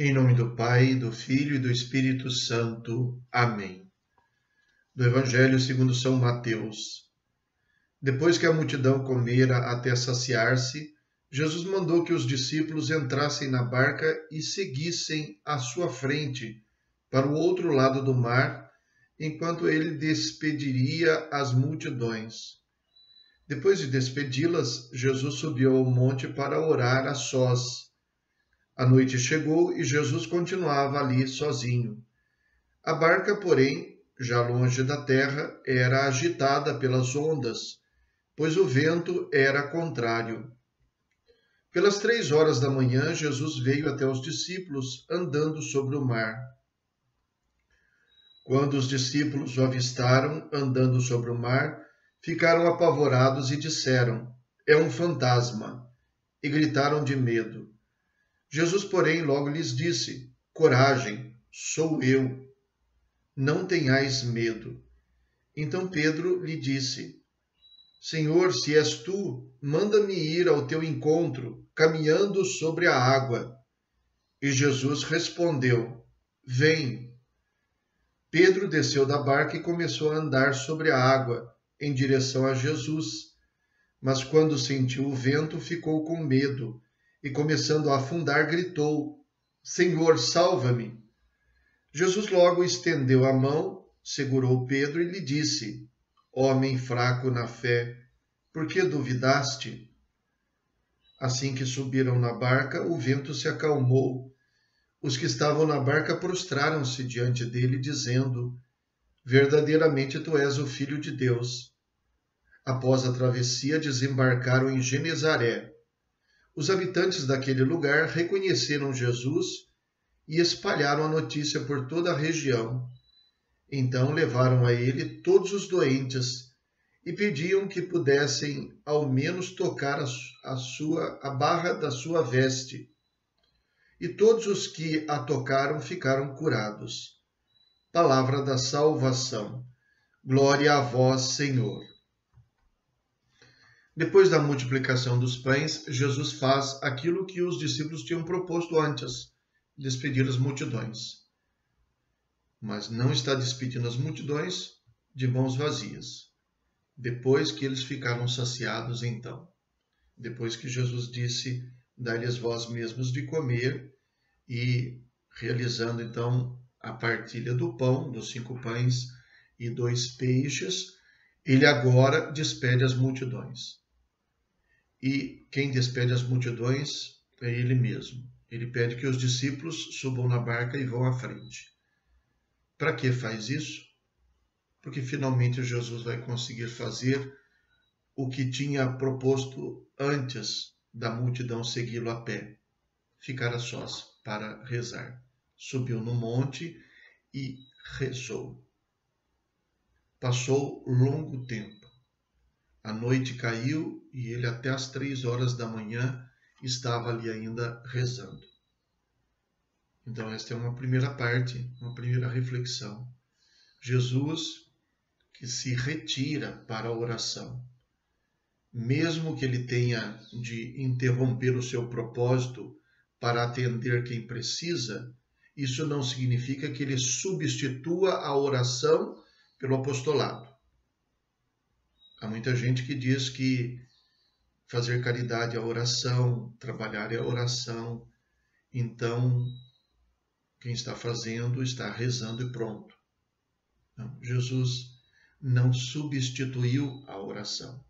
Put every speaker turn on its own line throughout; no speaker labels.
Em nome do Pai, do Filho e do Espírito Santo. Amém. Do Evangelho segundo São Mateus. Depois que a multidão comera até saciar-se, Jesus mandou que os discípulos entrassem na barca e seguissem à sua frente, para o outro lado do mar, enquanto ele despediria as multidões. Depois de despedi-las, Jesus subiu ao monte para orar a sós. A noite chegou e Jesus continuava ali sozinho. A barca, porém, já longe da terra, era agitada pelas ondas, pois o vento era contrário. Pelas 3 horas da manhã, Jesus veio até os discípulos, andando sobre o mar. Quando os discípulos o avistaram andando sobre o mar, ficaram apavorados e disseram: "É um fantasma!" e gritaram de medo. Jesus, porém, logo lhes disse: "Coragem, sou eu. Não tenhais medo." Então Pedro lhe disse: "Senhor, se és tu, manda-me ir ao teu encontro, caminhando sobre a água." E Jesus respondeu: "Vem." Pedro desceu da barca e começou a andar sobre a água, em direção a Jesus. Mas quando sentiu o vento, ficou com medo e, começando a afundar, gritou: "Senhor, salva-me!" Jesus logo estendeu a mão, segurou Pedro e lhe disse: "Homem fraco na fé, por que duvidaste?" Assim que subiram na barca, o vento se acalmou. Os que estavam na barca prostraram-se diante dele, dizendo: "Verdadeiramente tu és o Filho de Deus." Após a travessia, desembarcaram em Genesaré. Os habitantes daquele lugar reconheceram Jesus e espalharam a notícia por toda a região. Então levaram a ele todos os doentes e pediam que pudessem ao menos tocar a barra da sua veste. E todos os que a tocaram ficaram curados. Palavra da salvação. Glória a vós, Senhor. Depois da multiplicação dos pães, Jesus faz aquilo que os discípulos tinham proposto antes: despedir as multidões. Mas não está despedindo as multidões de mãos vazias. Depois que eles ficaram saciados, então. Depois que Jesus disse: "Dai-lhes vós mesmos de comer", e realizando então a partilha do pão, dos 5 pães e 2 peixes, ele agora despede as multidões. E quem despede as multidões é ele mesmo. Ele pede que os discípulos subam na barca e vão à frente. Para que faz isso? Porque finalmente Jesus vai conseguir fazer o que tinha proposto antes da multidão segui-lo a pé: ficar a sós para rezar. Subiu no monte e rezou. Passou longo tempo. A noite caiu e ele até às 3 horas da manhã estava ali ainda rezando. Então esta é uma primeira parte, uma primeira reflexão. Jesus que se retira para a oração. Mesmo que ele tenha de interromper o seu propósito para atender quem precisa, isso não significa que ele substitua a oração pelo apostolado. Há muita gente que diz que fazer caridade é oração, trabalhar é oração, então quem está fazendo está rezando e pronto. Não, Jesus não substituiu a oração.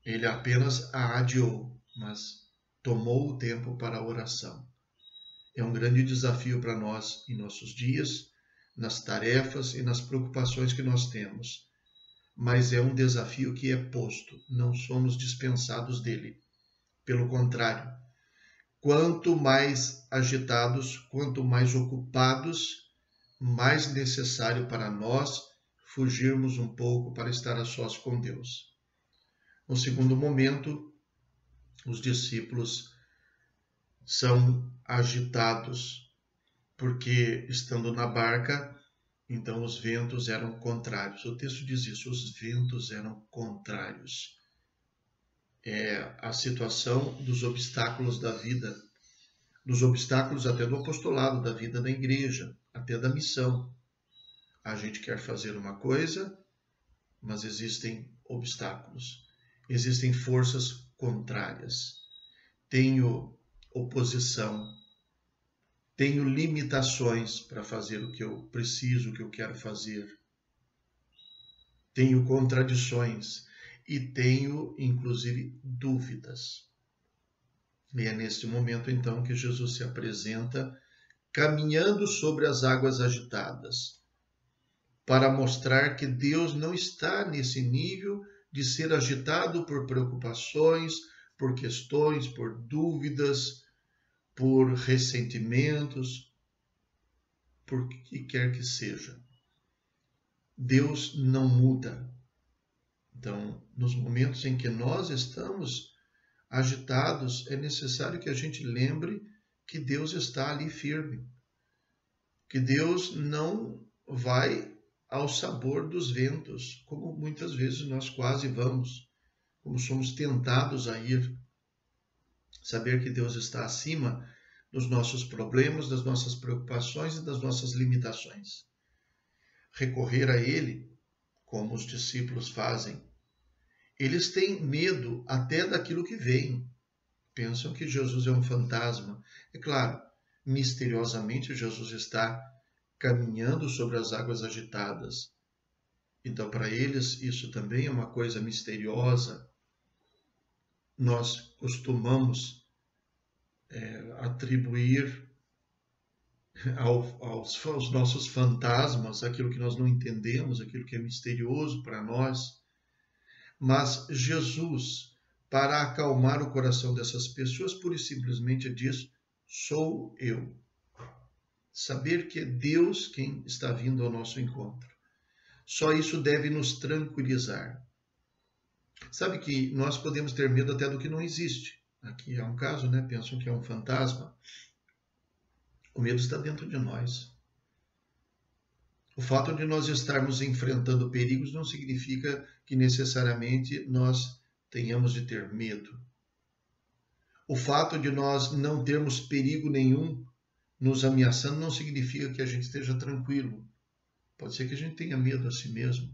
Ele apenas a adiou, mas tomou o tempo para a oração. É um grande desafio para nós em nossos dias, nas tarefas e nas preocupações que nós temos. Mas é um desafio que é posto, não somos dispensados dele. Pelo contrário, quanto mais agitados, quanto mais ocupados, mais necessário para nós fugirmos um pouco para estar a sós com Deus. No segundo momento, os discípulos são agitados, porque estando na barca, então os ventos eram contrários. O texto diz isso: os ventos eram contrários. É a situação dos obstáculos da vida. dos obstáculos até do apostolado, da vida da igreja, até da missão. A gente quer fazer uma coisa, mas existem obstáculos, existem forças contrárias. Tenho oposição, tenho limitações para fazer o que eu preciso, o que eu quero fazer. Tenho contradições e tenho, inclusive, dúvidas. E é neste momento, então, que Jesus se apresenta caminhando sobre as águas agitadas, para mostrar que Deus não está nesse nível de ser agitado por preocupações, por questões, por dúvidas, por ressentimentos, por que quer que seja. Deus não muda. Então, nos momentos em que nós estamos agitados, é necessário que a gente lembre que Deus está ali firme, que Deus não vai ao sabor dos ventos, como muitas vezes nós quase vamos, como somos tentados a ir. Saber que Deus está acima dos nossos problemas, das nossas preocupações e das nossas limitações. Recorrer a Ele, como os discípulos fazem. Eles têm medo até daquilo que vem. Pensam que Jesus é um fantasma. É claro, misteriosamente Jesus está caminhando sobre as águas agitadas. Então, para eles, isso também é uma coisa misteriosa. Nós costumamos atribuir aos nossos fantasmas aquilo que nós não entendemos, aquilo que é misterioso para nós. Mas Jesus, para acalmar o coração dessas pessoas, pura e simplesmente diz: sou eu. Saber que é Deus quem está vindo ao nosso encontro. Só isso deve nos tranquilizar. Sabe que nós podemos ter medo até do que não existe. Aqui é um caso, né? Pensam que é um fantasma. O medo está dentro de nós. O fato de nós estarmos enfrentando perigos não significa que necessariamente nós tenhamos de ter medo. O fato de nós não termos perigo nenhum nos ameaçando não significa que a gente esteja tranquilo. Pode ser que a gente tenha medo a si mesmo.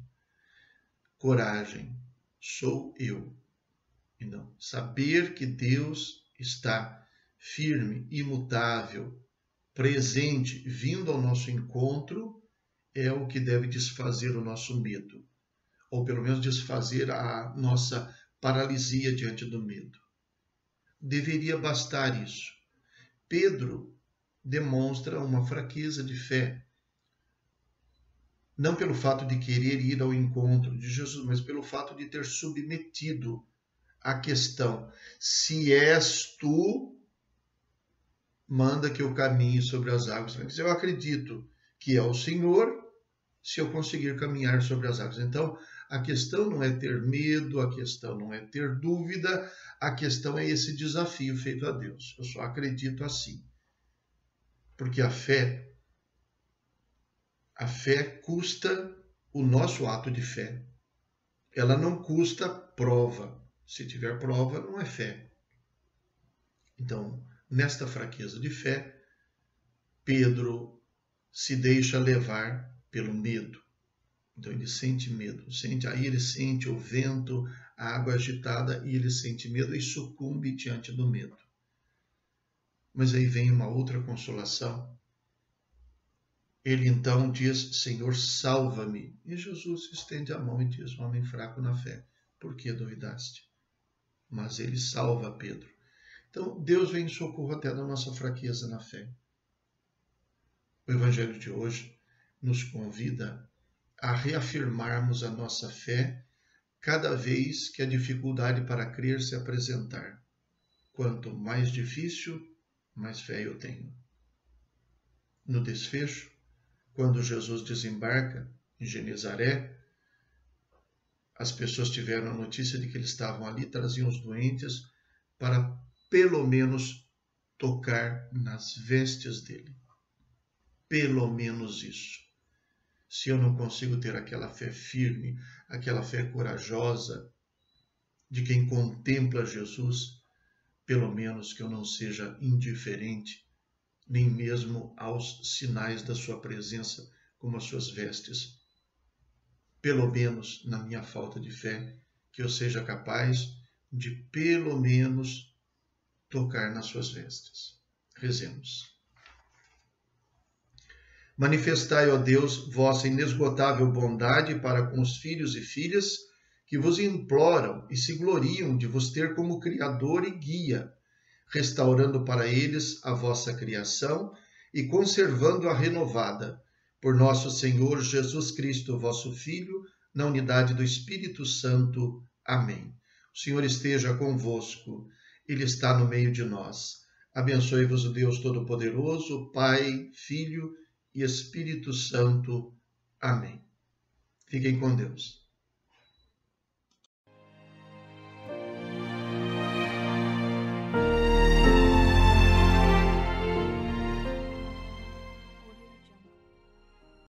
Coragem, sou eu. E não, saber que Deus está firme, imutável, presente, vindo ao nosso encontro, é o que deve desfazer o nosso medo, ou pelo menos desfazer a nossa paralisia diante do medo. Deveria bastar isso. Pedro demonstra uma fraqueza de fé, não pelo fato de querer ir ao encontro de Jesus, mas pelo fato de ter submetido a questão: se és tu, manda que eu caminhe sobre as águas. Eu acredito que é o Senhor, se eu conseguir caminhar sobre as águas. Então, a questão não é ter medo, a questão não é ter dúvida, a questão é esse desafio feito a Deus. Eu só acredito assim. Porque a fé custa o nosso ato de fé. Ela não custa prova. Se tiver prova, não é fé. Então, nesta fraqueza de fé, Pedro se deixa levar pelo medo. Então ele sente medo, aí ele sente o vento, a água agitada e ele sente medo e sucumbe diante do medo. Mas aí vem uma outra consolação. Ele então diz: Senhor, salva-me. E Jesus estende a mão e diz: homem fraco na fé, por que duvidaste? Mas ele salva Pedro. Então Deus vem em socorro até da nossa fraqueza na fé. O Evangelho de hoje nos convida a reafirmarmos a nossa fé cada vez que a dificuldade para crer se apresentar. Quanto mais difícil, mais fé eu tenho. No desfecho, quando Jesus desembarca em Genezaré, as pessoas tiveram a notícia de que eles estavam ali, traziam os doentes para pelo menos tocar nas vestes dele. Pelo menos isso. Se eu não consigo ter aquela fé firme, aquela fé corajosa de quem contempla Jesus, pelo menos que eu não seja indiferente, nem mesmo aos sinais da sua presença, como as suas vestes. Pelo menos na minha falta de fé, que eu seja capaz de pelo menos tocar nas suas vestes. Rezemos. Manifestai, ó Deus, vossa inesgotável bondade para com os filhos e filhas que vos imploram e se gloriam de vos ter como Criador e Guia, restaurando para eles a vossa criação e conservando-a renovada, por nosso Senhor Jesus Cristo, vosso Filho, na unidade do Espírito Santo. Amém. O Senhor esteja convosco, Ele está no meio de nós. Abençoe-vos o Deus Todo-Poderoso, Pai, Filho e Espírito Santo. Amém. Fiquem com Deus.